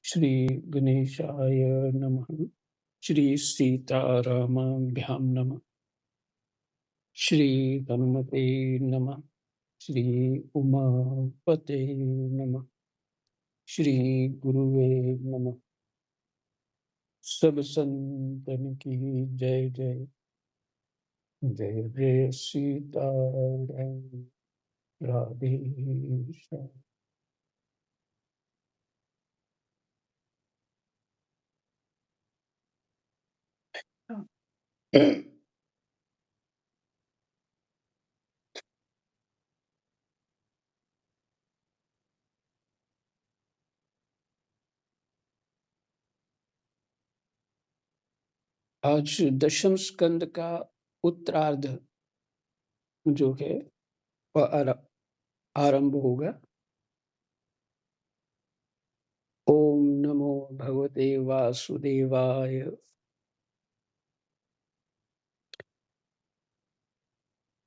श्री गणेशाय नमः। श्री सीतारामाभ्यां नमः। श्री हनुमते नमः। श्री उमापते नमः। श्री गुरुवे नमः। सब संतन की जय जय। जय जय सीताराम। राधे श्याम। आज दशम स्कंद का उत्तरार्ध जो है वह आरंभ होगा। ओम नमो भगवते वासुदेवाय।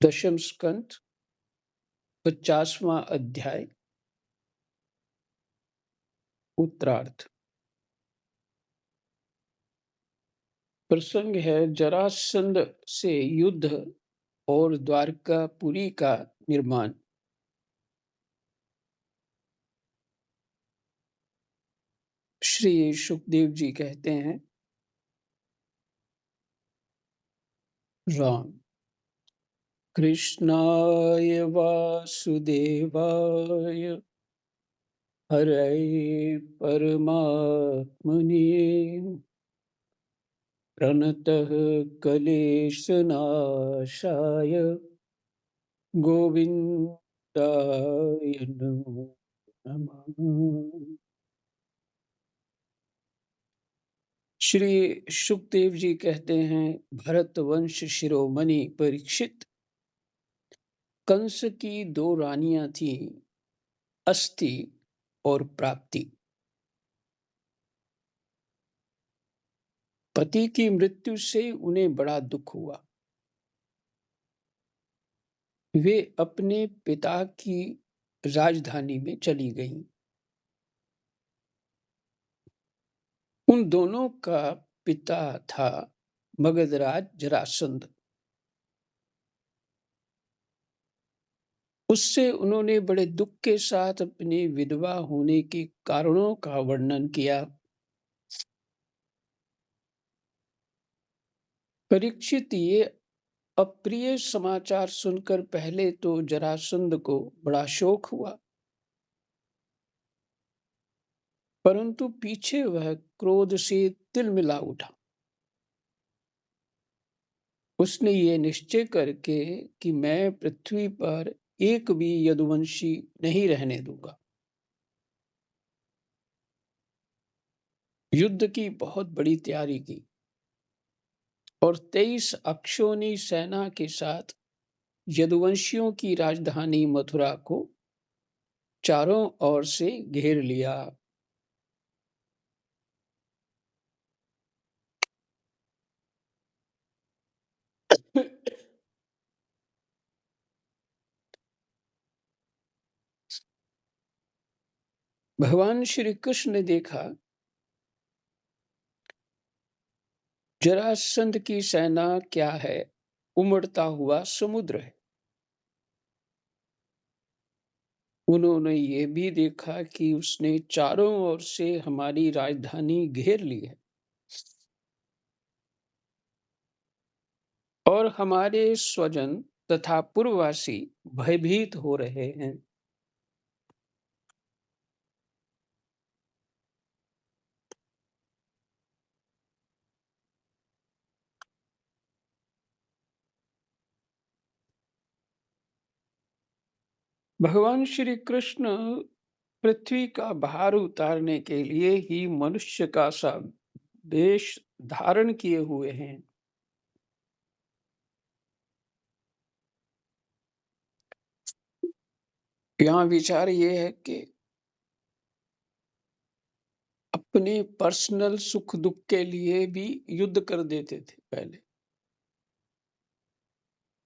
दशम स्कंद 50वां अध्याय उत्तरार्ध। प्रसंग है जरासंध से युद्ध और द्वारकापुरी का निर्माण। श्री सुखदेव जी कहते हैं, राम कृष्णाय वासुदेवाय हरे परमात्मने प्रणतः क्लेशनाशाय गोविंदाय नमो नमः। श्री सुखदेव जी कहते हैं, भरत वंश शिरोमणि परीक्षित, कंस की दो रानियां थी, अस्ति और प्राप्ति। पति की मृत्यु से उन्हें बड़ा दुख हुआ। वे अपने पिता की राजधानी में चली गईं। उन दोनों का पिता था मगधराज जरासंध। उससे उन्होंने बड़े दुख के साथ अपनी विधवा होने के कारणों का वर्णन किया। परीक्षित, ये अप्रिय समाचार सुनकर पहले तो जरासंध को बड़ा शोक हुआ, परंतु पीछे वह क्रोध से तिलमिला उठा। उसने ये निश्चय करके कि मैं पृथ्वी पर एक भी यदुवंशी नहीं रहने दूंगा। युद्ध की बहुत बड़ी तैयारी की और 23 अक्षौनी सेना के साथ यदुवंशियों की राजधानी मथुरा को चारों ओर से घेर लिया। भगवान श्री कृष्ण ने देखा, जरासंध की सेना क्या है, उमड़ता हुआ समुद्र है। उन्होंने ये भी देखा कि उसने चारों ओर से हमारी राजधानी घेर ली है और हमारे स्वजन तथा पूर्ववासी भयभीत हो रहे हैं। भगवान श्री कृष्ण पृथ्वी का भार उतारने के लिए ही मनुष्य का सा वेश धारण किए हुए हैं। यहाँ विचार ये है कि अपने पर्सनल सुख दुख के लिए भी युद्ध कर देते थे पहले,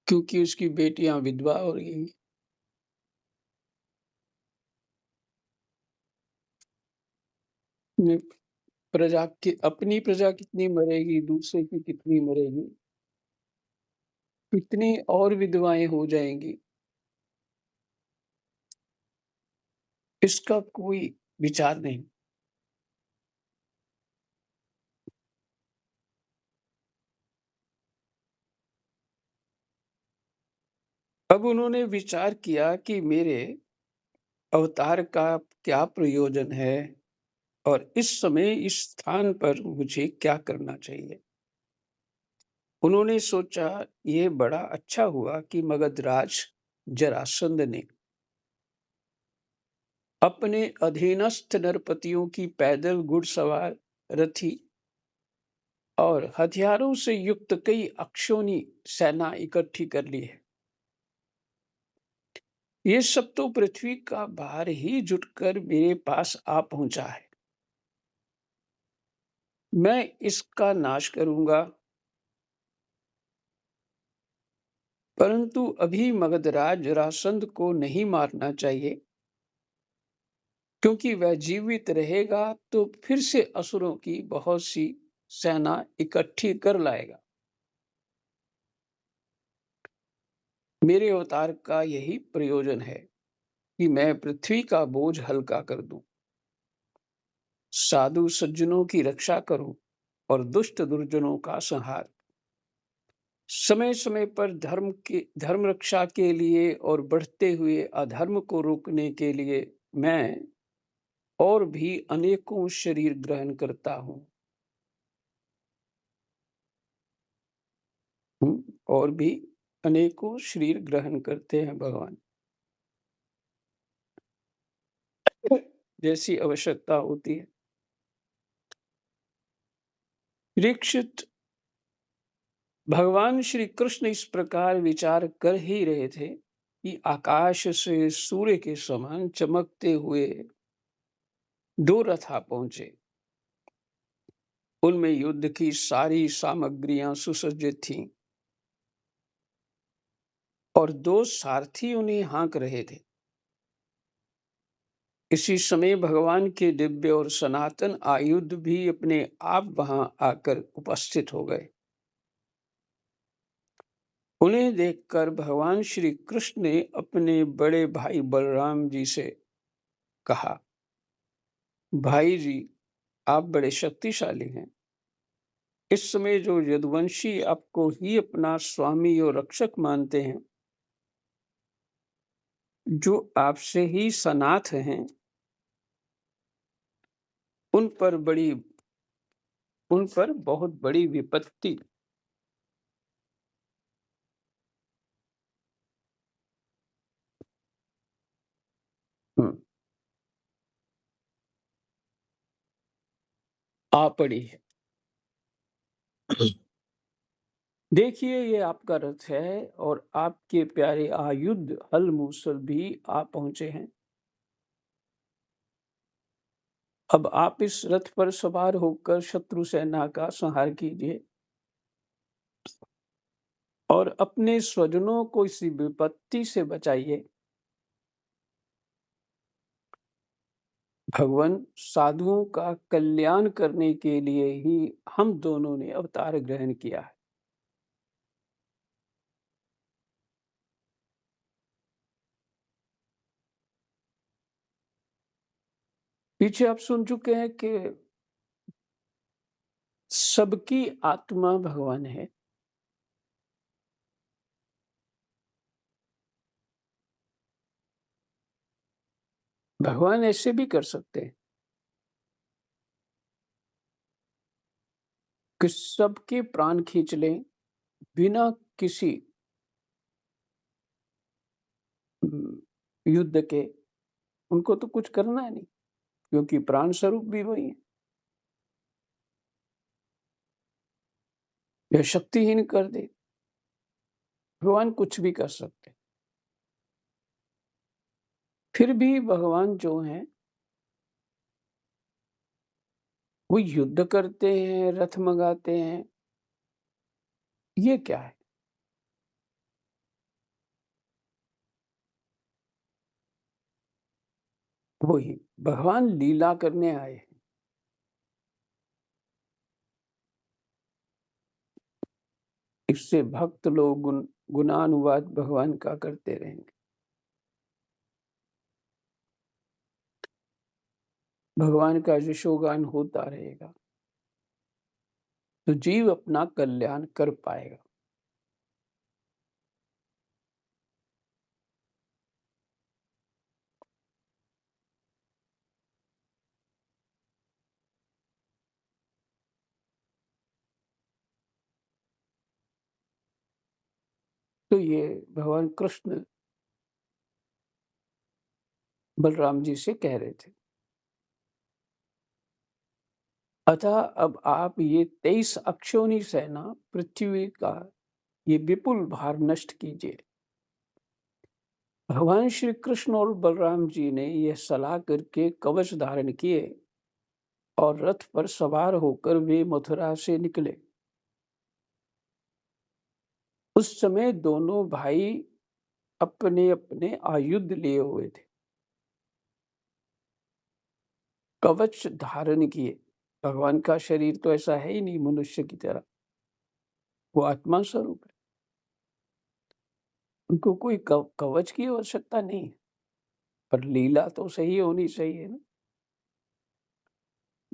क्योंकि उसकी बेटियां विधवा हो गई। ने प्रजा की अपनी प्रजा कितनी मरेगी, दूसरे की कितनी मरेगी, कितनी और विधवाएं हो जाएंगी, इसका कोई विचार नहीं। अब उन्होंने विचार किया कि मेरे अवतार का क्या प्रयोजन है और इस समय इस स्थान पर मुझे क्या करना चाहिए। उन्होंने सोचा ये बड़ा अच्छा हुआ कि मगधराज जरासंध ने अपने अधीनस्थ नरपतियों की पैदल घुड़सवार रथी और हथियारों से युक्त कई अक्षौनी सेना इकट्ठी कर ली है। ये सब तो पृथ्वी का भार ही जुटकर मेरे पास आ पहुंचा है। मैं इसका नाश करूंगा, परंतु अभी मगधराज जरासंध को नहीं मारना चाहिए, क्योंकि वह जीवित रहेगा तो फिर से असुरों की बहुत सी सेना इकट्ठी कर लाएगा। मेरे अवतार का यही प्रयोजन है कि मैं पृथ्वी का बोझ हल्का कर दूं, साधु सज्जनों की रक्षा करूं और दुष्ट दुर्जनों का संहार। समय समय पर धर्म रक्षा के लिए और बढ़ते हुए अधर्म को रोकने के लिए मैं और भी अनेकों शरीर ग्रहण करता हूं। और भी अनेकों शरीर ग्रहण करते हैं भगवान, जैसी आवश्यकता होती है। परीक्षित, भगवान श्री कृष्ण इस प्रकार विचार कर ही रहे थे कि आकाश से सूर्य के समान चमकते हुए दो रथ आ पहुंचे। उनमें युद्ध की सारी सामग्रियां सुसज्जित थीं और दो सारथी उन्हें हाँक रहे थे। इसी समय भगवान के दिव्य और सनातन आयुध भी अपने आप वहां आकर उपस्थित हो गए। उन्हें देखकर भगवान श्री कृष्ण ने अपने बड़े भाई बलराम जी से कहा, भाई जी, आप बड़े शक्तिशाली हैं। इस समय जो यदुवंशी आपको ही अपना स्वामी और रक्षक मानते हैं, जो आपसे ही सनाथ हैं, उन पर बड़ी उन पर बहुत बड़ी विपत्ति आ पड़ी है। देखिए, ये आपका रथ है और आपके प्यारे आयुध हल मूसल भी आ पहुंचे हैं। अब आप इस रथ पर सवार होकर शत्रु सेना का संहार कीजिए और अपने स्वजनों को इस विपत्ति से बचाइए। भगवान साधुओं का कल्याण करने के लिए ही हम दोनों ने अवतार ग्रहण किया है। पीछे आप सुन चुके हैं कि सबकी आत्मा भगवान है। भगवान ऐसे भी कर सकते हैं कि सबके प्राण खींच लें बिना किसी युद्ध के। उनको तो कुछ करना है नहीं, क्योंकि प्राण स्वरूप भी वही है। यह शक्तिहीन कर दे, भगवान कुछ भी कर सकते। फिर भी भगवान जो हैं वो युद्ध करते हैं, रथ मंगाते हैं, ये क्या है? वही भगवान लीला करने आए हैं। इससे भक्त लोग गुणानुवाद भगवान का करते रहेंगे। भगवान का यशोगान होता रहेगा तो जीव अपना कल्याण कर पाएगा। तो ये भगवान कृष्ण बलराम जी से कह रहे थे। अतः अब आप ये 23 अक्षौनी सेना पृथ्वी का ये विपुल भार नष्ट कीजिए। भगवान श्री कृष्ण और बलराम जी ने यह सलाह करके कवच धारण किए और रथ पर सवार होकर वे मथुरा से निकले। उस समय दोनों भाई अपने अपने आयुध लिए हुए थे, कवच धारण किए। भगवान का शरीर तो ऐसा है ही नहीं मनुष्य की तरह, वो आत्मा स्वरूप है, उनको कोई कवच की आवश्यकता नहीं है। पर लीला तो सही होनी चाहिए ना।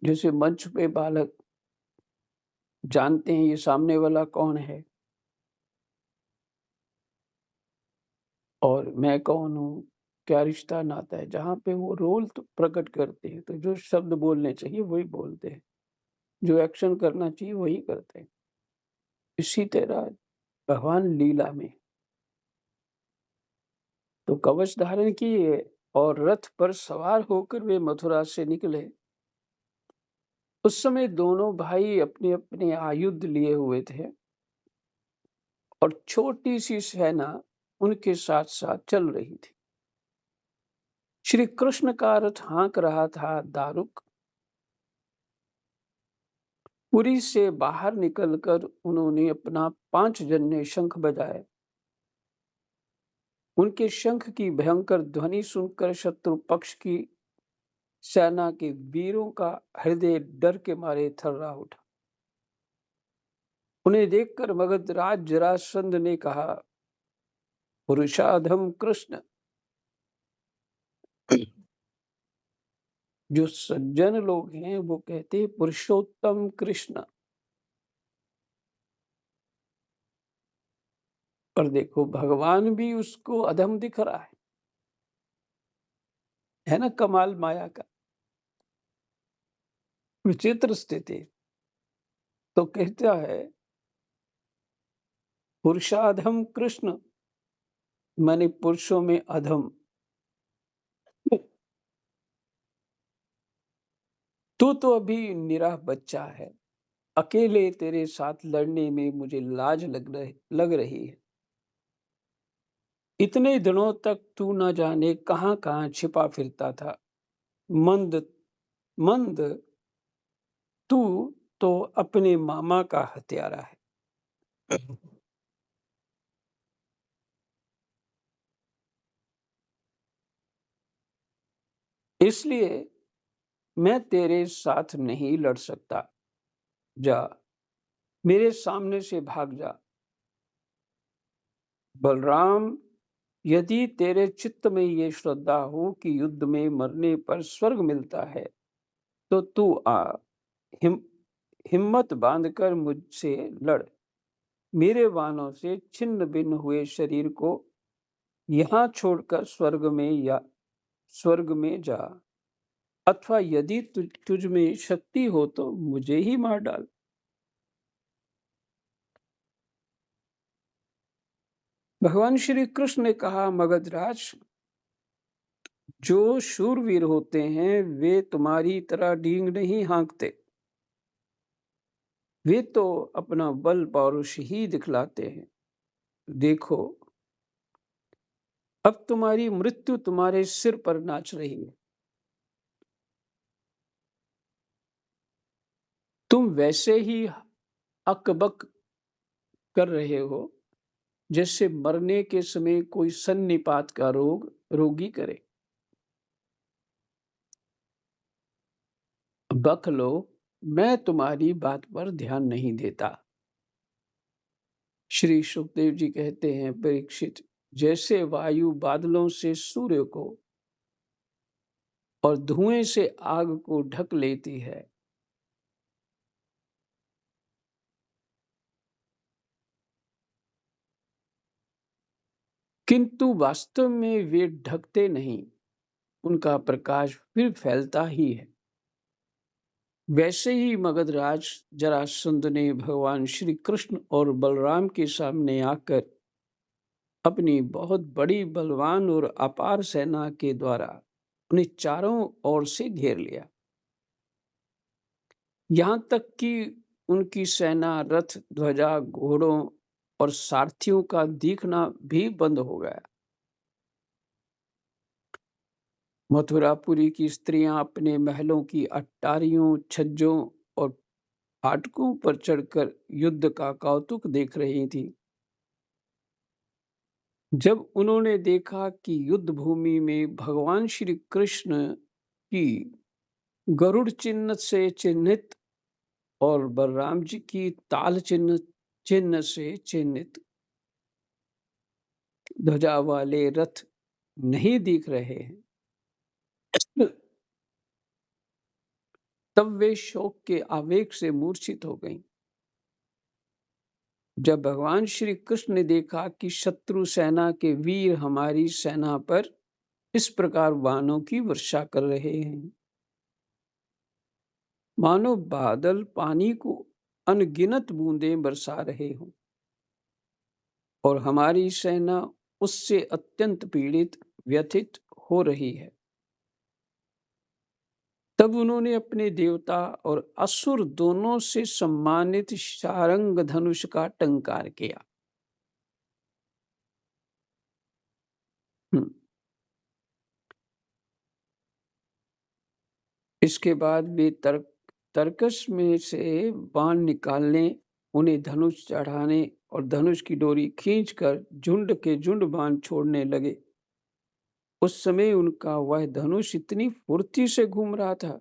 जैसे मंच पे बालक जानते हैं ये सामने वाला कौन है और मैं कौन हूँ, क्या रिश्ता नाता है, जहाँ पे वो रोल तो प्रकट करते हैं, तो जो शब्द बोलने चाहिए वही बोलते हैं, जो एक्शन करना चाहिए वही करते हैं। इसी तरह भगवान लीला में तो कवच धारण किए और रथ पर सवार होकर वे मथुरा से निकले। उस समय दोनों भाई अपने अपने आयुध लिए हुए थे और छोटी सी सेना उनके साथ साथ चल रही थी। श्री कृष्ण का रथ हाँक रहा था दारुक। पुरी से बाहर निकलकर उन्होंने अपना 5 जन्य शंख बजाए। उनके शंख की भयंकर ध्वनि सुनकर शत्रु पक्ष की सेना के वीरों का हृदय डर के मारे थर्रा उठा। उन्हें देखकर मगधराज जरासंध ने कहा, पुरुषाधम कृष्ण। जो सज्जन लोग हैं वो कहते हैं पुरुषोत्तम कृष्ण। पर देखो भगवान भी उसको अधम दिख रहा है ना, कमाल माया का विचित्र स्थिति। तो कहता है पुरुषाधम कृष्ण, माने पुरुषों में अधम। तू तो अभी निरा बच्चा है, अकेले तेरे साथ लड़ने में मुझे लाज लग रही है। इतने दिनों तक तू न जाने कहां कहां छिपा फिरता था। मंद मंद तू तो अपने मामा का हत्यारा है। इसलिए मैं तेरे साथ नहीं लड़ सकता। जा, मेरे सामने से भाग जा। बलराम, यदि तेरे चित्त में ये श्रद्धा हो कि युद्ध में मरने पर स्वर्ग मिलता है तो तू आ, हिम, हिम्मत बांधकर मुझसे लड़। मेरे बाणों से छिन्न भिन्न हुए शरीर को यहाँ छोड़कर स्वर्ग में जा, अथवा यदि तुझ में शक्ति हो तो मुझे ही मार डाल। भगवान श्री कृष्ण ने कहा, मगधराज, जो शूरवीर होते हैं वे तुम्हारी तरह डींग नहीं हाँकते। वे तो अपना बल पौरुष ही दिखलाते हैं। देखो, अब तुम्हारी मृत्यु तुम्हारे सिर पर नाच रही है। तुम वैसे ही अकबक कर रहे हो जैसे मरने के समय कोई सन्निपात का रोगी करे। बक लो, मैं तुम्हारी बात पर ध्यान नहीं देता। श्री सुखदेव जी कहते हैं, परीक्षित, जैसे वायु बादलों से सूर्य को और धुएं से आग को ढक लेती है, किंतु वास्तव में वे ढकते नहीं, उनका प्रकाश फिर फैलता ही है, वैसे ही मगधराज जरासंध ने भगवान श्री कृष्ण और बलराम के सामने आकर अपनी बहुत बड़ी बलवान और अपार सेना के द्वारा उन्हें चारों ओर से घेर लिया। यहाँ तक कि उनकी सेना, रथ, ध्वजा, घोड़ों और सारथियों का दिखना भी बंद हो गया। मथुरापुरी की स्त्रियां अपने महलों की अट्टारियों, छज्जों और फाटकों पर चढ़कर युद्ध का कौतुक देख रही थी। जब उन्होंने देखा कि युद्ध भूमि में भगवान श्री कृष्ण की गरुड़ चिन्ह से चिन्हित और बलराम जी की ताल चिन्ह चिन्ह से चिन्हित ध्वजा वाले रथ नहीं दिख रहे हैं, तब वे शोक के आवेग से मूर्छित हो गईं। जब भगवान श्री कृष्ण ने देखा कि शत्रु सेना के वीर हमारी सेना पर इस प्रकार बाणों की वर्षा कर रहे हैं, मानो बादल पानी को अनगिनत बूंदें बरसा रहे हों, और हमारी सेना उससे अत्यंत पीड़ित, व्यथित हो रही है, तब उन्होंने अपने देवता और असुर दोनों से सम्मानित शारंग धनुष का टंकार किया। इसके बाद वे तरकश में से बाण निकालने, उन्हें धनुष चढ़ाने और धनुष की डोरी खींचकर झुंड के झुंड बाण छोड़ने लगे। उस समय उनका वह धनुष इतनी फुर्ती से घूम रहा था,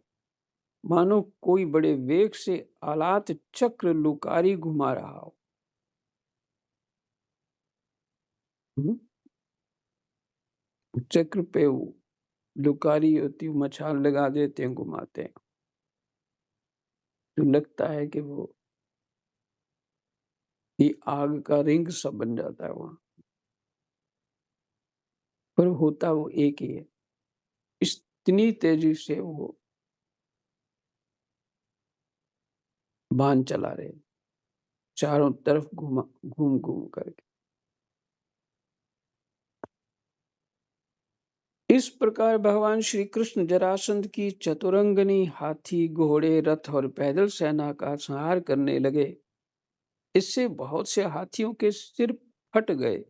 मानो कोई बड़े वेग से आलात चक्र लुकारी घुमा रहा हो। चक्र पे लुकारी होती, मछाल लगा देते हैं, घुमाते हैं, तो लगता है कि वो ये आग का रिंग सब बन जाता है वहां, पर होता वो एक ही है। इतनी तेजी से वो बाण चला रहे, चारों तरफ घूम घूम करके। इस प्रकार भगवान श्री कृष्ण जरासंध की चतुरंगनी हाथी, घोड़े, रथ और पैदल सेना का संहार करने लगे। इससे बहुत से हाथियों के सिर फट गए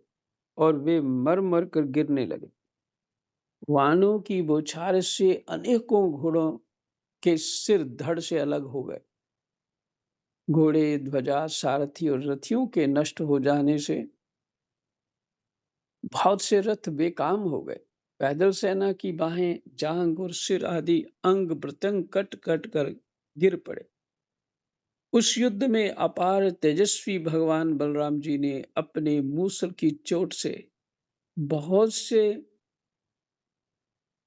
और वे मर मर कर गिरने लगे। वानों की बौछार से अनेकों घोड़ों के सिर धड़ से अलग हो गए। घोड़े, ध्वजा, सारथी और रथियों के नष्ट हो जाने से बहुत से रथ बेकाम हो गए। पैदल सेना की बाहें, जांग और सिर आदि अंग प्रत्यंग कट कट कर गिर पड़े। उस युद्ध में अपार तेजस्वी भगवान बलराम जी ने अपने मूसल की चोट से बहुत से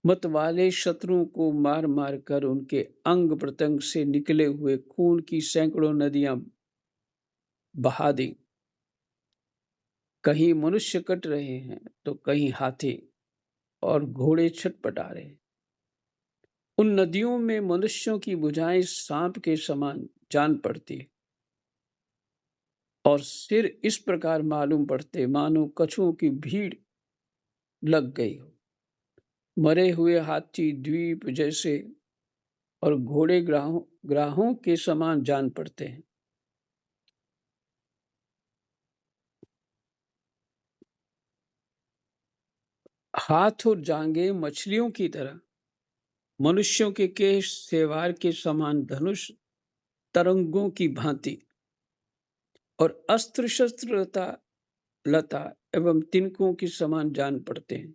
मत वाले शत्रुओं को मार मार कर उनके अंग प्रत्यंग से निकले हुए खून की सैकड़ों नदियां बहा दी। कहीं मनुष्य कट रहे हैं तो कहीं हाथी और घोड़े छटपटा रहे हैं। उन नदियों में मनुष्यों की भुजाएं सांप के समान जान पड़ती और सिर इस प्रकार मालूम पड़ते मानो कछुओं की भीड़ लग गई हो। मरे हुए हाथी द्वीप जैसे और घोड़े ग्राहों के समान जान पड़ते हैं। हाथ और जांघें मछलियों की तरह, मनुष्यों के केश सेवार के समान धनुष तरंगों की भांति और अस्त्र शस्त्र लता एवं तिनकों के समान जान पड़ते हैं।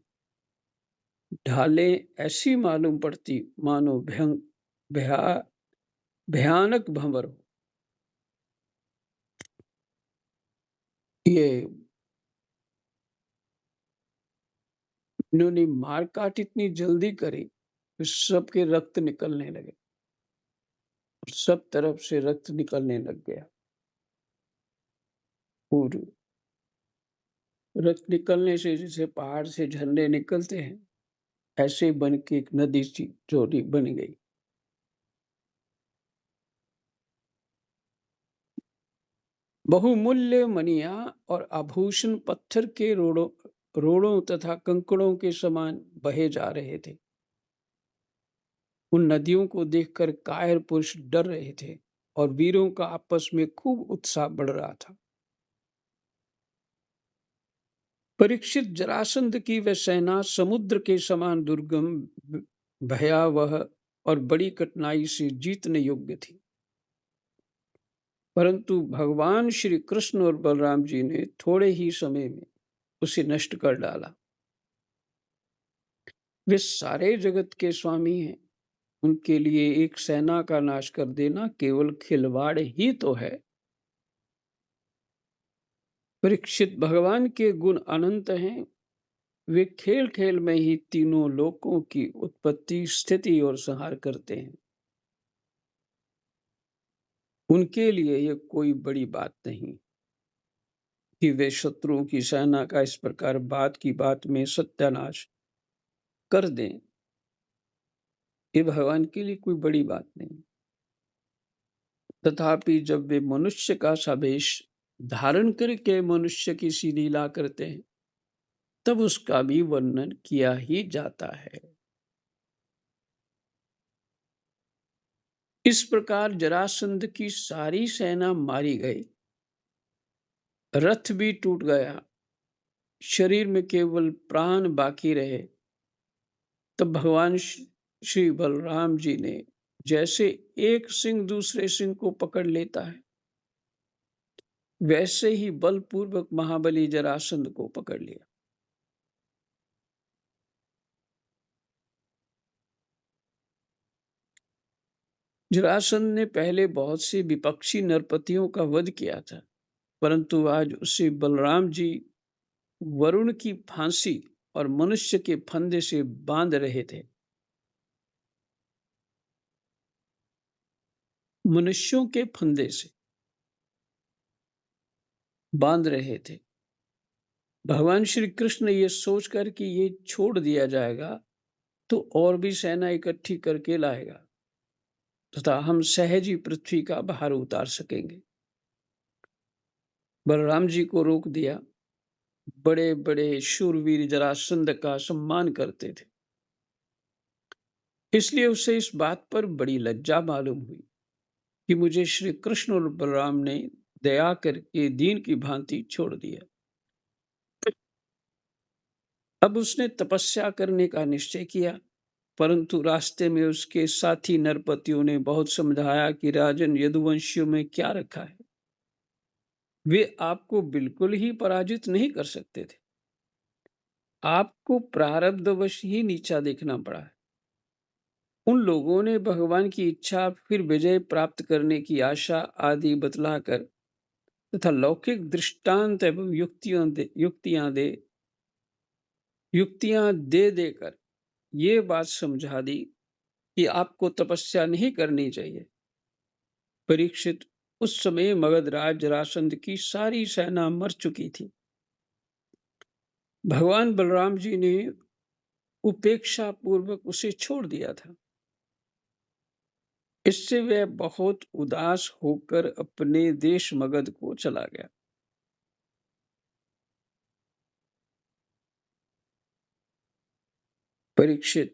ढालें ऐसी मालूम पड़ती मानो भयानक भंवर हो। ये इन्होंने मारकाट इतनी जल्दी करी कि सबके रक्त निकलने लगे, सब तरफ से रक्त निकलने लग गया और रक्त निकलने से जैसे पहाड़ से झरने निकलते हैं, ऐसे बन के एक नदी सी चौड़ी बन गई। बहुमूल्य मणियां और आभूषण पत्थर के रोड़ों रोड़ों तथा कंकड़ों के समान बहे जा रहे थे। उन नदियों को देखकर कायर पुरुष डर रहे थे और वीरों का आपस में खूब उत्साह बढ़ रहा था। परीक्षित जरासंध की वह सेना समुद्र के समान दुर्गम, भयावह और बड़ी कठिनाई से जीतने योग्य थी, परंतु भगवान श्री कृष्ण और बलराम जी ने थोड़े ही समय में उसे नष्ट कर डाला। वे सारे जगत के स्वामी हैं, उनके लिए एक सेना का नाश कर देना केवल खिलवाड़ ही तो है। परीक्षित, भगवान के गुण अनंत हैं। वे खेल खेल में ही तीनों लोकों की उत्पत्ति, स्थिति और संहार करते हैं। उनके लिए यह कोई बड़ी बात नहीं कि वे शत्रुओं की सेना का इस प्रकार बात की बात में सत्यानाश कर दें। ये भगवान के लिए कोई बड़ी बात नहीं। तथापि जब वे मनुष्य का सा वेश धारण करके मनुष्य की सी लीला करते हैं, तब उसका भी वर्णन किया ही जाता है। इस प्रकार जरासंध की सारी सेना मारी गई, रथ भी टूट गया, शरीर में केवल प्राण बाकी रहे। तब भगवान श्री बलराम जी ने जैसे एक सिंह दूसरे सिंह को पकड़ लेता है, वैसे ही बलपूर्वक महाबली जरासंध को पकड़ लिया। जरासंध ने पहले बहुत से विपक्षी नरपतियों का वध किया था, परंतु आज उसे बलराम जी वरुण की फांसी और मनुष्य के फंदे से बांध रहे थे। मनुष्यों के फंदे से बांध रहे थे। भगवान श्री कृष्ण ये सोचकर कि ये छोड़ दिया जाएगा तो और भी सेना इकट्ठी करके लाएगा तथा हम सहज ही पृथ्वी का भार उतार सकेंगे, बलराम जी को रोक दिया। बड़े बड़े शूरवीर जरासंध का सम्मान करते थे, इसलिए उसे इस बात पर बड़ी लज्जा मालूम हुई कि मुझे श्री कृष्ण और बलराम ने दया करके दीन की भांति छोड़ दिया। अब उसने तपस्या करने का निश्चय किया, परंतु रास्ते में उसके साथी नरपतियों ने बहुत समझाया कि राजन, यदुवंशियों में क्या रखा है, वे आपको बिल्कुल ही पराजित नहीं कर सकते थे। आपको प्रारब्धवश ही नीचा देखना पड़ा है। उन लोगों ने भगवान की इच्छा, फिर विजय प्राप्त करने की आशा आदि बतलाकर तथा लौकिक दृष्टांत एवं युक्तियां दे देकर ये बात समझा दी कि आपको तपस्या नहीं करनी चाहिए। परीक्षित, उस समय मगधराज जरासंध की सारी सेना मर चुकी थी। भगवान बलराम जी ने उपेक्षा पूर्वक उसे छोड़ दिया था। इससे वह बहुत उदास होकर अपने देश मगध को चला गया। परीक्षित,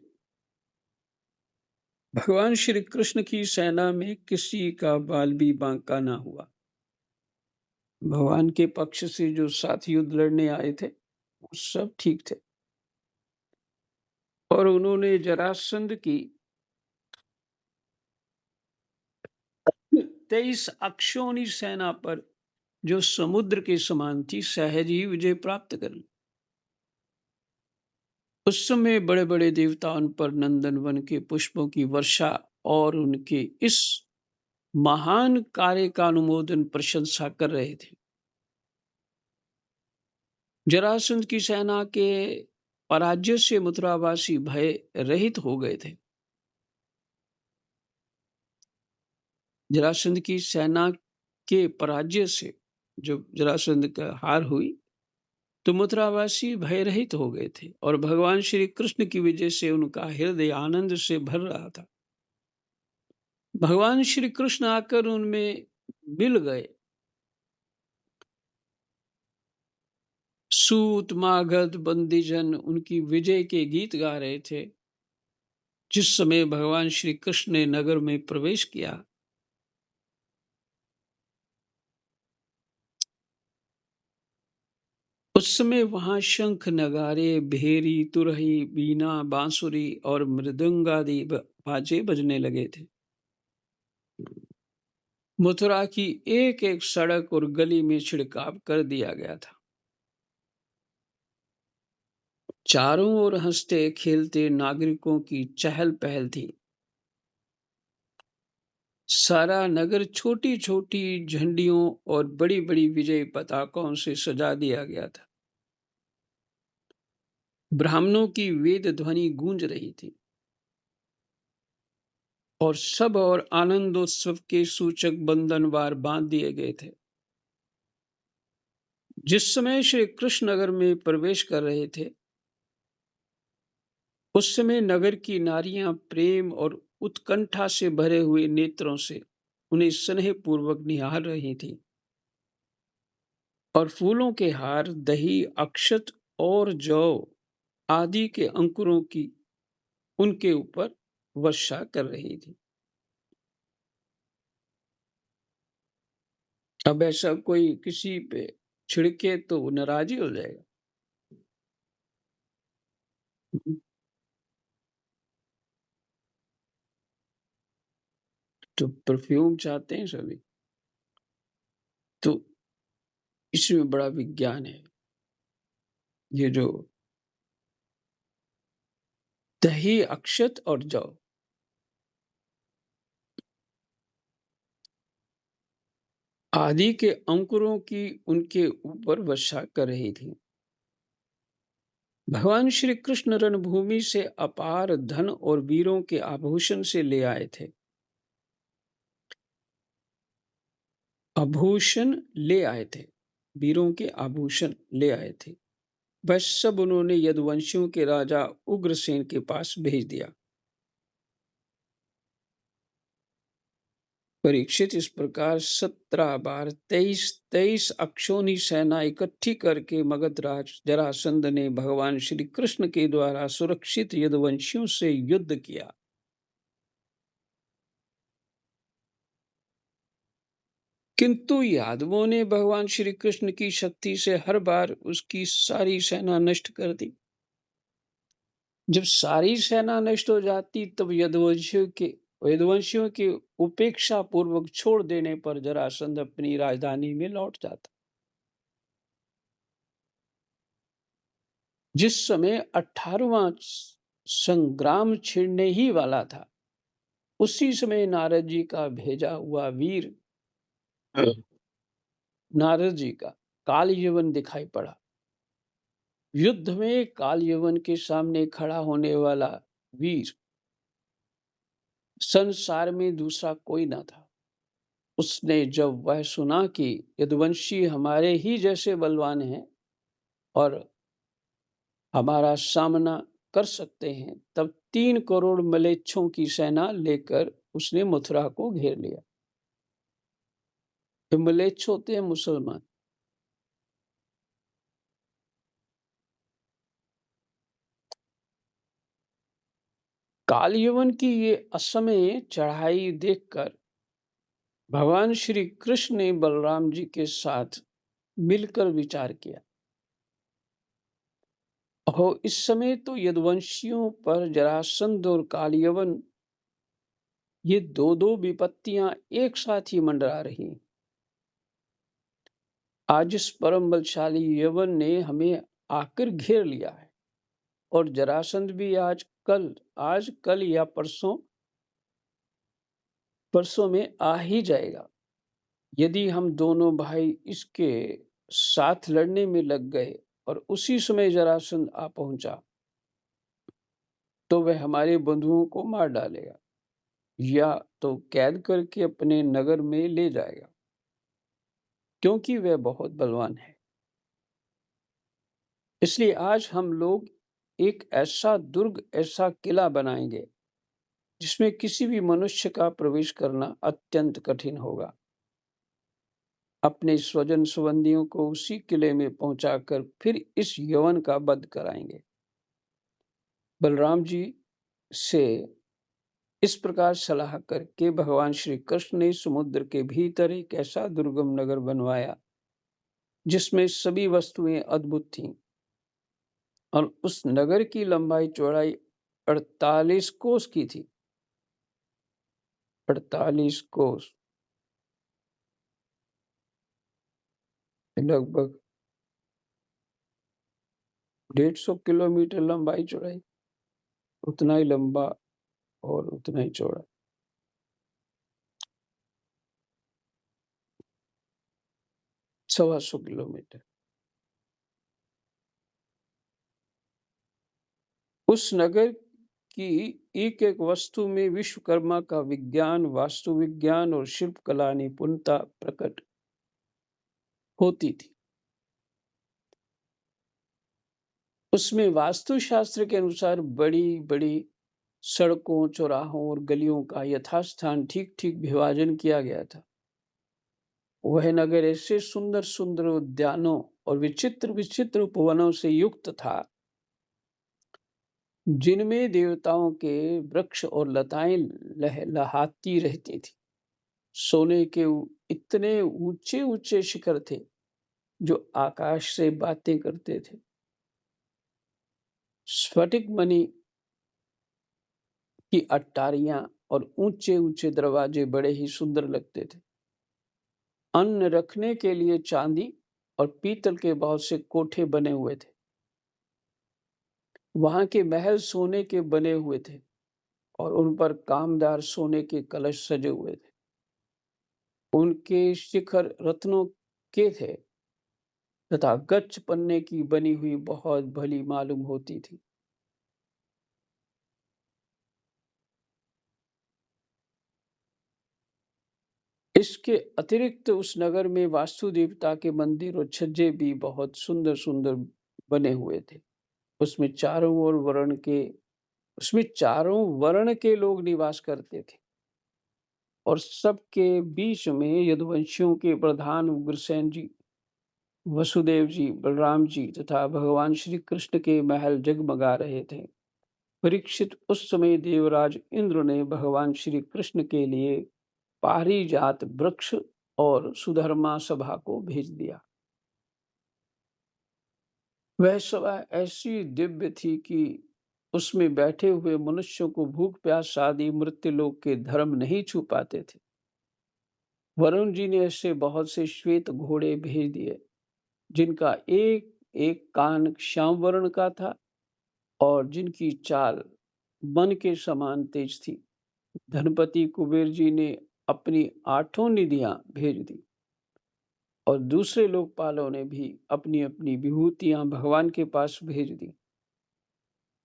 भगवान श्री कृष्ण की सेना में किसी का बाल भी बांका ना हुआ। भगवान के पक्ष से जो साथी युद्ध लड़ने आए थे, वो सब ठीक थे और उन्होंने जरासंध की 23 अक्षौणी सेना पर, जो समुद्र के समान थी, सहज ही विजय प्राप्त कर ली। उस समय बड़े बड़े देवता उन पर नंदन वन के पुष्पों की वर्षा और उनके इस महान कार्य का अनुमोदन प्रशंसा कर रहे थे। जरासंध की सेना के पराजय से मथुरावासी भय रहित हो गए थे। जरासंध की सेना के पराजय से जब जरासंध का हार हुई तो मथुरावासी भय रहित हो गए थे और भगवान श्री कृष्ण की वजह से उनका हृदय आनंद से भर रहा था। भगवान श्री कृष्ण आकर उनमें मिल गए। सूत मागध बंदीजन उनकी विजय के गीत गा रहे थे। जिस समय भगवान श्री कृष्ण ने नगर में प्रवेश किया उस समय वहां शंख नगारे भेरी तुरही बीना बांसुरी और मृदंगादि बाजे बजने लगे थे। मथुरा की एक एक सड़क और गली में छिड़काव कर दिया गया था। चारों ओर हंसते खेलते नागरिकों की चहल पहल थी। सारा नगर छोटी छोटी झंडियों और बड़ी बड़ी विजय पताकों से सजा दिया गया था। ब्राह्मणों की वेद ध्वनि गूंज रही थी और सब और आनंदोत्सव के सूचक बंधनवार बांध दिए गए थे। जिस समय श्री कृष्ण नगर में प्रवेश कर रहे थे उस समय नगर की नारियां प्रेम और उत्कंठा से भरे हुए नेत्रों से उन्हें स्नेह पूर्वक निहार रही थी और फूलों के हार दही अक्षत और जौ आदि के अंकुरों की उनके ऊपर वर्षा कर रही थी। अब ऐसा कोई किसी पे छिड़के तो नाराजी हो जाएगा। तो परफ्यूम चाहते हैं सभी। तो इसमें बड़ा विज्ञान है। ये जो दही अक्षत और जौ आदि के अंकुरों की उनके ऊपर वर्षा कर रही थी। भगवान श्री कृष्ण रणभूमि से अपार धन और वीरों के आभूषण से ले आए थे। आभूषण ले आए थे। वीरों के आभूषण ले आए थे। बस सब उन्होंने यदुवंशियों के राजा उग्रसेन के पास भेज दिया। परीक्षित इस प्रकार 17 बार 23 अक्षौनी सेना इकट्ठी करके मगधराज जरासंध ने भगवान श्री कृष्ण के द्वारा सुरक्षित यदुवंशियों से युद्ध किया। किंतु यादवों ने भगवान श्री कृष्ण की शक्ति से हर बार उसकी सारी सेना नष्ट कर दी। जब सारी सेना नष्ट हो जाती तब यदुवंशियों के उपेक्षा पूर्वक छोड़ देने पर जरासंध अपनी राजधानी में लौट जाता। जिस समय 18वां संग्राम छिड़ने ही वाला था उसी समय नारद जी का भेजा हुआ वीर नारद जी का काल यवन दिखाई पड़ा। युद्ध में काल यवन के सामने खड़ा होने वाला वीर संसार में दूसरा कोई ना था। उसने जब वह सुना कि यदुवंशी हमारे ही जैसे बलवान हैं और हमारा सामना कर सकते हैं तब 3 करोड़ मलेच्छों की सेना लेकर उसने मथुरा को घेर लिया। तो मलेच्छ होते हैं मुसलमान। कालयवन की ये असमय चढ़ाई देखकर भगवान श्री कृष्ण ने बलराम जी के साथ मिलकर विचार किया। और इस समय तो यदुवंशियों पर जरासंध और कालयवन ये दो विपत्तियां एक साथ ही मंडरा रही। आज इस परम बलशाली यवन ने हमें आकर घेर लिया है और जरासंध भी आज कल या परसों में आ ही जाएगा। यदि हम दोनों भाई इसके साथ लड़ने में लग गए और उसी समय जरासंध आ पहुंचा तो वह हमारे बंधुओं को मार डालेगा या तो कैद करके अपने नगर में ले जाएगा, क्योंकि वह बहुत बलवान है। इसलिए आज हम लोग एक ऐसा दुर्ग, ऐसा किला बनाएंगे जिसमें किसी भी मनुष्य का प्रवेश करना अत्यंत कठिन होगा। अपने स्वजन संबंधियों को उसी किले में पहुंचाकर फिर इस यवन का वध कराएंगे। बलराम जी से इस प्रकार सलाह करके भगवान श्री कृष्ण ने समुद्र के भीतर एक ऐसा दुर्गम नगर बनवाया जिसमें सभी वस्तुएं अद्भुत थीं और उस नगर की लंबाई चौड़ाई 48 कोस की थी। 48 कोस, लगभग 150 किलोमीटर लंबाई चौड़ाई, उतना ही लंबा और उतना ही चौड़ा। सवा 100 किलोमीटर। उस नगर की एक एक वस्तु में विश्वकर्मा का विज्ञान, वास्तु विज्ञान और शिल्प कला निपुणता प्रकट होती थी। उसमें वास्तुशास्त्र के अनुसार बड़ी बड़ी सड़कों, चौराहों और गलियों का यथास्थान ठीक ठीक विभाजन किया गया था। वह नगर ऐसे सुंदर सुंदर उद्यानों और विचित्र विचित्र उपवनों से युक्त था जिनमें देवताओं के वृक्ष और लताएं लहलहाती रहती थी। सोने के इतने ऊंचे ऊंचे शिखर थे जो आकाश से बातें करते थे। स्फटिक मणि की अट्टारियां और ऊंचे ऊंचे दरवाजे बड़े ही सुंदर लगते थे। अन्न रखने के लिए चांदी और पीतल के बहुत से कोठे बने हुए थे। वहां के महल सोने के बने हुए थे और उन पर कामदार सोने के कलश सजे हुए थे। उनके शिखर रत्नों के थे तथा गच्छ पन्ने की बनी हुई बहुत भली मालूम होती थी। इसके अतिरिक्त उस नगर में वास्तु देवता के मंदिर और छज्जे भी बहुत सुंदर सुंदर बने हुए थे। उसमें चारों ओर उसमें चारों वर्ण के लोग निवास करते थे और सबके बीच में यदुवंशियों के प्रधान उग्रसेन जी, वसुदेव जी, बलराम जी तथा भगवान श्री कृष्ण के महल जगमगा रहे थे। परीक्षित, उस समय देवराज इंद्र ने भगवान श्री कृष्ण के लिए पारिजात वृक्ष और सुधर्मा सभा को भेज दिया। वह सभा ऐसी दिव्य थी कि उसमें बैठे हुए मनुष्यों को भूख प्यास आदि मृत्युलोक के धर्म नहीं छू पाते थे। वरुण जी ने ऐसे बहुत से श्वेत घोड़े भेज दिए जिनका एक एक कान श्याम वर्ण का था और जिनकी चाल मन के समान तेज थी। धनपति कुबेर जी ने अपनी 8 निधियां भेज दी और दूसरे लोकपालों ने भी अपनी अपनी विभूतियां भगवान के पास भेज दी।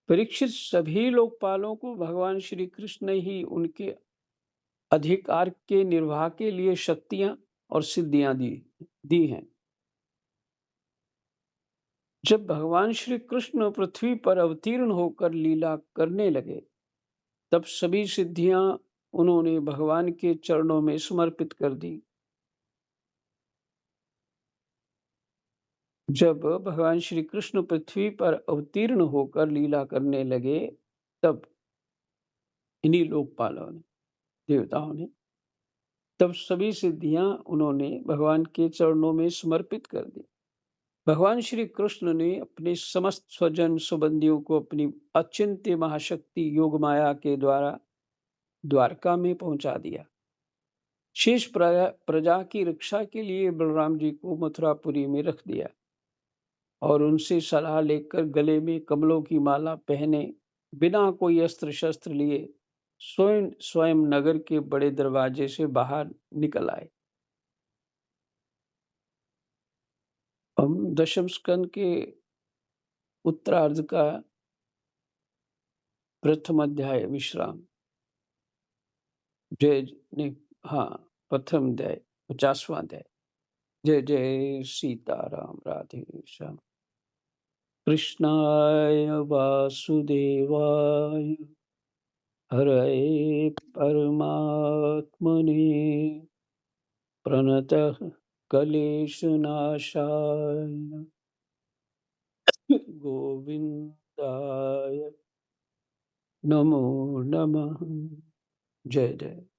परीक्षित, सभी लोकपालों को भगवान श्री कृष्ण ने ही उनके अधिकार के निर्वाह के लिए शक्तियां और सिद्धियां दी हैं। जब भगवान श्री कृष्ण पृथ्वी पर अवतीर्ण होकर लीला करने लगे तब सभी सिद्धियां उन्होंने भगवान के चरणों में समर्पित कर दी। जब भगवान श्री कृष्ण पृथ्वी पर अवतीर्ण होकर लीला करने लगे तब इन्हीं लोकपालों ने, देवताओं ने, तब सभी सिद्धियां उन्होंने भगवान के चरणों में समर्पित कर दी। भगवान श्री कृष्ण ने अपने समस्त स्वजन संबंधियों को अपनी अचिंत्य महाशक्ति योग माया के द्वारा द्वारका में पहुंचा दिया। शेष प्रजा की रक्षा के लिए बलराम जी को मथुरापुरी में रख दिया और उनसे सलाह लेकर गले में कमलों की माला पहने बिना कोई अस्त्र शस्त्र लिए स्वयं स्वयं नगर के बड़े दरवाजे से बाहर निकल आए। हम दशम स्कंद के उत्तरार्ध का प्रथम अध्याय विश्राम। जय नहीं, हाँ, प्रथम अध्याय 50वां अध्याय। जय जय सीताराम, राधे श्याम। कृष्णाय वासुदेवाय हरये परमात्मने प्रणतः क्लेशनाशाय गोविन्दाय नमो नमः। जय जय।